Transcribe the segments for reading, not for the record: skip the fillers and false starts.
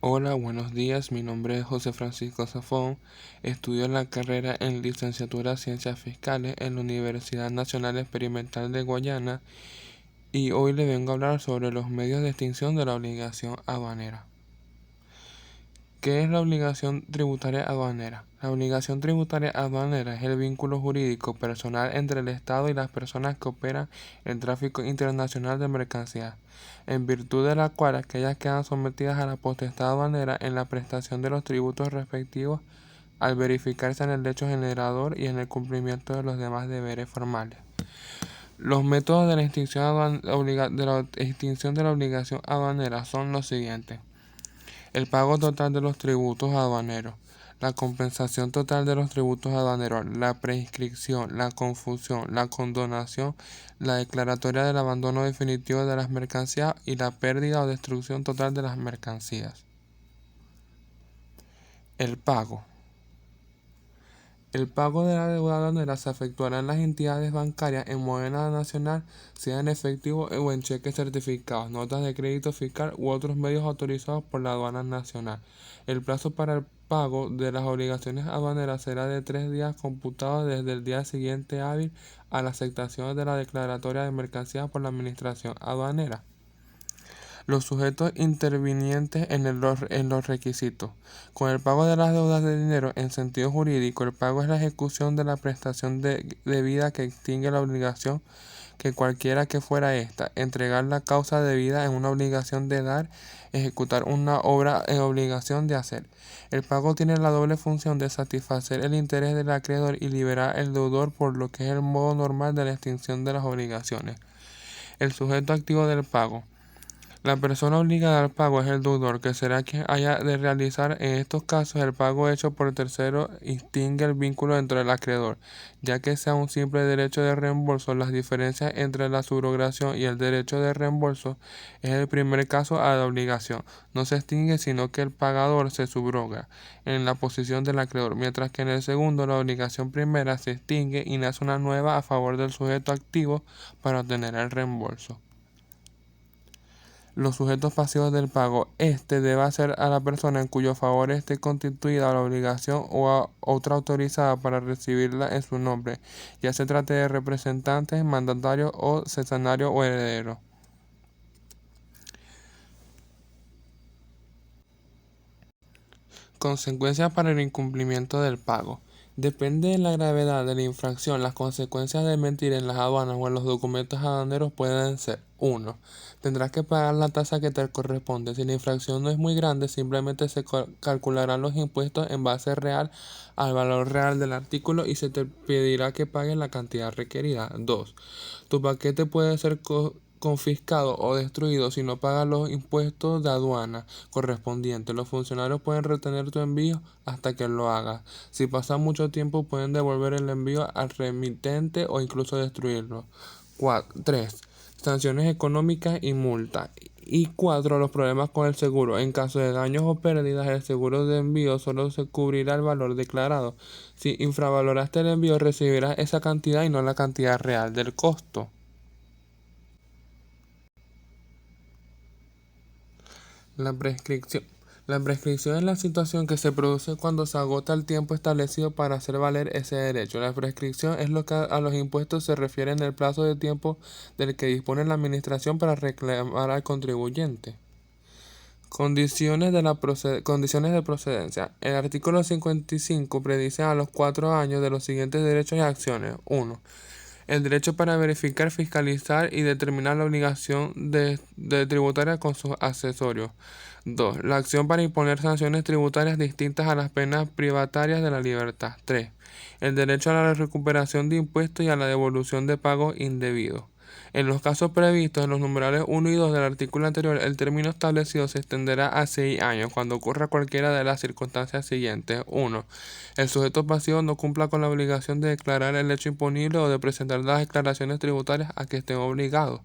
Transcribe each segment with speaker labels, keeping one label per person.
Speaker 1: Hola, buenos días. Mi nombre es José Francisco Zafón. Estudio la carrera en Licenciatura Ciencias Fiscales en la Universidad Nacional Experimental de Guayana y hoy le vengo a hablar sobre los medios de extinción de la obligación aduanera. ¿Qué es la obligación tributaria aduanera? La obligación tributaria aduanera es el vínculo jurídico personal entre el Estado y las personas que operan el tráfico internacional de mercancías, en virtud de la cual aquellas quedan sometidas a la potestad aduanera en la prestación de los tributos respectivos al verificarse en el hecho generador y en el cumplimiento de los demás deberes formales. Los métodos de la extinción de la obligación aduanera son los siguientes: el pago total de los tributos aduaneros, la compensación total de los tributos aduaneros, la prescripción, la confusión, la condonación, la declaratoria del abandono definitivo de las mercancías y la pérdida o destrucción total de las mercancías. El pago. El pago de la deuda aduanera se efectuará en las entidades bancarias en moneda nacional, sea en efectivo o en cheques certificados, notas de crédito fiscal u otros medios autorizados por la aduana nacional. El plazo para el pago de las obligaciones aduaneras será de 3 días computados desde el día siguiente hábil a la aceptación de la declaratoria de mercancías por la Administración Aduanera. Los sujetos intervinientes en los requisitos. Con el pago de las deudas de dinero en sentido jurídico, el pago es la ejecución de la prestación debida que extingue la obligación que cualquiera que fuera esta, entregar la causa debida en una obligación de dar, ejecutar una obra en obligación de hacer. El pago tiene la doble función de satisfacer el interés del acreedor y liberar el deudor, por lo que es el modo normal de la extinción de las obligaciones. El sujeto activo del pago. La persona obligada al pago es el deudor, que será quien haya de realizar. En estos casos, el pago hecho por tercero extingue el vínculo entre el acreedor, ya que sea un simple derecho de reembolso. Las diferencias entre la subrogación y el derecho de reembolso es el primer caso a la obligación. No se extingue, sino que el pagador se subroga en la posición del acreedor, mientras que en el segundo la obligación primera se extingue y nace una nueva a favor del sujeto activo para obtener el reembolso. Los sujetos pasivos del pago. Debe hacer a la persona en cuyo favor esté constituida la obligación o a otra autorizada para recibirla en su nombre, ya se trate de representantes, mandatarios o cesanario o heredero. Consecuencias para el incumplimiento del pago. Depende de la gravedad de la infracción. Las consecuencias de mentir en las aduanas o en los documentos aduaneros pueden ser: 1. Tendrás que pagar la tasa que te corresponde. Si la infracción no es muy grande, simplemente se calcularán los impuestos en base real al valor real del artículo y se te pedirá que pagues la cantidad requerida. 2. Tu paquete puede ser confiscado o destruido si no pagas los impuestos de aduana correspondientes. Los funcionarios pueden retener tu envío hasta que lo hagas. Si pasa mucho tiempo, pueden devolver el envío al remitente o incluso destruirlo. 3. Sanciones económicas y multas. Y 4. Los problemas con el seguro. En caso de daños o pérdidas, el seguro de envío solo se cubrirá el valor declarado. Si infravaloraste el envío, recibirás esa cantidad y no la cantidad real del costo. La prescripción. La prescripción es la situación que se produce cuando se agota el tiempo establecido para hacer valer ese derecho. La prescripción es lo que a los impuestos se refiere en el plazo de tiempo del que dispone la administración para reclamar al contribuyente. Condiciones de procedencia. El artículo 55 predice a los 4 años de los siguientes derechos y acciones. 1. El derecho para verificar, fiscalizar y determinar la obligación de tributaria con sus accesorios. 2. La acción para imponer sanciones tributarias distintas a las penas privatorias de la libertad. 3. El derecho a la recuperación de impuestos y a la devolución de pagos indebidos. En los casos previstos en los numerales 1 y 2 del artículo anterior, el término establecido se extenderá a 6 años cuando ocurra cualquiera de las circunstancias siguientes. 1. El sujeto pasivo no cumpla con la obligación de declarar el hecho imponible o de presentar las declaraciones tributarias a que estén obligados.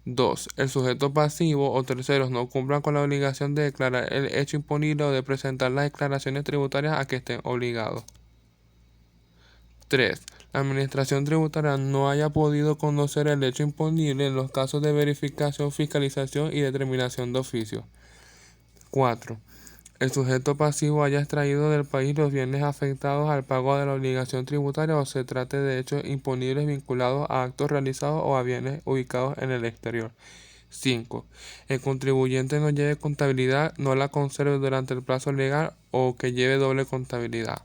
Speaker 1: 2. El sujeto pasivo o terceros no cumplan con la obligación de declarar el hecho imponible o de presentar las declaraciones tributarias a que estén obligados. 3. La administración tributaria no haya podido conocer el hecho imponible en los casos de verificación, fiscalización y determinación de oficio. 4. el sujeto pasivo haya extraído del país los bienes afectados al pago de la obligación tributaria o se trate de hechos imponibles vinculados a actos realizados o a bienes ubicados en el exterior. 5. El contribuyente no lleve contabilidad, no la conserve durante el plazo legal o que lleve doble contabilidad.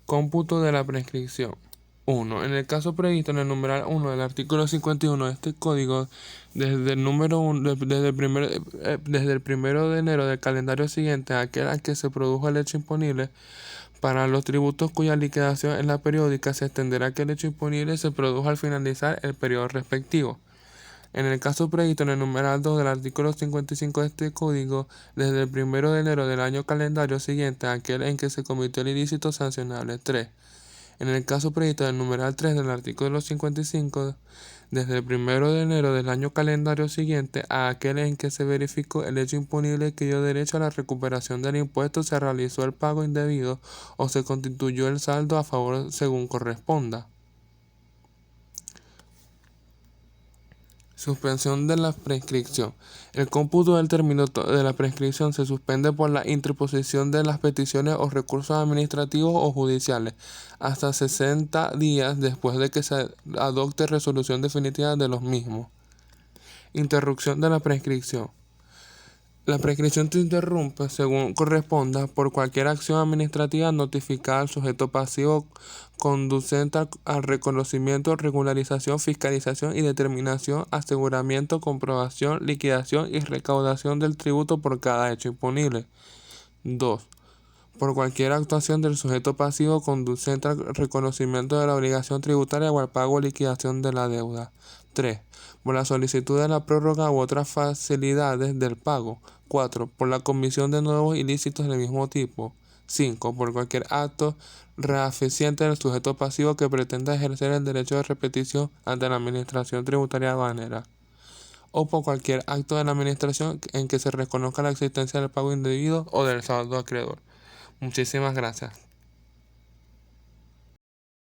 Speaker 1: Cómputo de la prescripción. 1. En el caso previsto en el numeral 1 del artículo 51 de este código, desde el 1 de enero del calendario siguiente a aquel al que se produjo el hecho imponible, para los tributos cuya liquidación es la periódica, se extenderá que el hecho imponible se produjo al finalizar el periodo respectivo. En el caso previsto en el numeral 2 del artículo 55 de este código, desde el 1 de enero del año calendario siguiente a aquel en que se cometió el ilícito sancionable. 3. En el caso previsto del numeral 3 del artículo 55, desde el 1 de enero del año calendario siguiente a aquel en que se verificó el hecho imponible que dio derecho a la recuperación del impuesto, se realizó el pago indebido o se constituyó el saldo a favor según corresponda. Suspensión de la prescripción. El cómputo del término de la prescripción se suspende por la interposición de las peticiones o recursos administrativos o judiciales hasta 60 días después de que se adopte resolución definitiva de los mismos. Interrupción de la prescripción. La prescripción se interrumpe, según corresponda, por cualquier acción administrativa notificada al sujeto pasivo conducente al reconocimiento, regularización, fiscalización y determinación, aseguramiento, comprobación, liquidación y recaudación del tributo por cada hecho imponible. 2. Por cualquier actuación del sujeto pasivo conducente al reconocimiento de la obligación tributaria o al pago o liquidación de la deuda. 3. Por la solicitud de la prórroga u otras facilidades del pago. 4. Por la comisión de nuevos ilícitos del mismo tipo. 5. Por cualquier acto reaficiente del sujeto pasivo que pretenda ejercer el derecho de repetición ante la Administración Tributaria Aduanera, o por cualquier acto de la Administración en que se reconozca la existencia del pago indebido o del saldo acreedor. Muchísimas gracias.